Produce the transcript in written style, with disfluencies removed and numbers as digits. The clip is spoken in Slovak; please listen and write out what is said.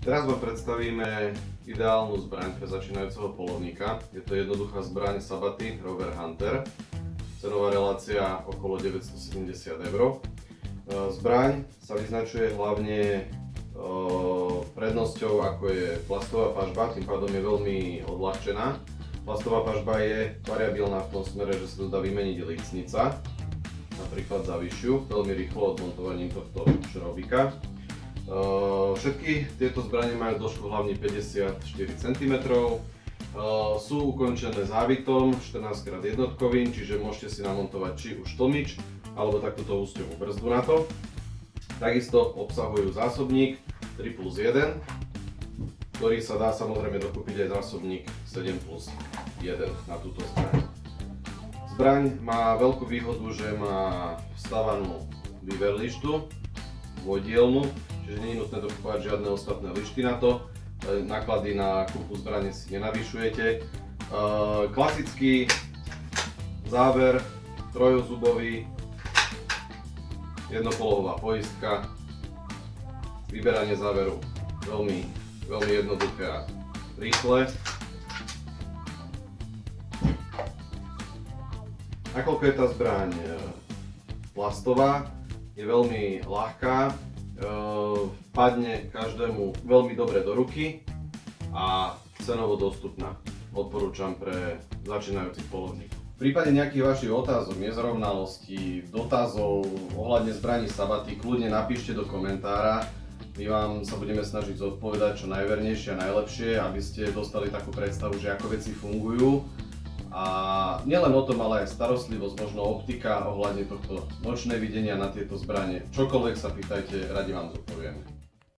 Teraz vám predstavíme ideálnu zbraň pre začínajúceho poľovníka. Je to jednoduchá zbraň Sabaty Rover Hunter. Cenová relácia okolo 970 €. Zbraň sa vyznačuje hlavne prednosťou, ako je plastová pažba, tým pádom je veľmi odľahčená. Plastová pažba je variabilná v tom smere, že sa to dá vymeniť lícnica, napríklad za vyššiu, veľmi rýchlo odmontovaním tohto šrobíka. Všetky tieto zbrane majú dĺžku hlavne 54 cm, sú ukončené závitom 14x1, čiže môžete si namontovať či už tlmič, alebo takúto úsťovú brzdu na to. Takisto obsahujú zásobník 3+1, ktorý sa dá samozrejme dokúpiť aj zásobník 7+1 na túto zbraň. Zbraň má veľkú výhodu, že má vstavanú výverlištu, dvojdielnu, čiže nie je nutné dokupovať žiadne ostatné lišty na to. Náklady na kúpu zbrane si nenavyšujete. Klasický záver, trojzubový, jednopolohová poistka, vyberanie záveru veľmi jednoduché a rýchle. Nakoľko je tá zbraň plastová, je veľmi ľahká, padne každému veľmi dobre do ruky a cenovo dostupná. Odporúčam pre začínajúcich poľovníkov. V prípade nejakých vašich otázok, nezrovnalostí, dotazov ohľadne zbraní Sabaty, kľudne napíšte do komentára. My vám sa budeme snažiť zodpovedať čo najvernejšie a najlepšie, aby ste dostali takú predstavu, že ako veci fungujú. A nielen o tom, ale aj starostlivosť, možno optika ohľadne tohto nočné videnia na tieto zbrane. Čokoľvek sa pýtajte, radi vám zodpovieme.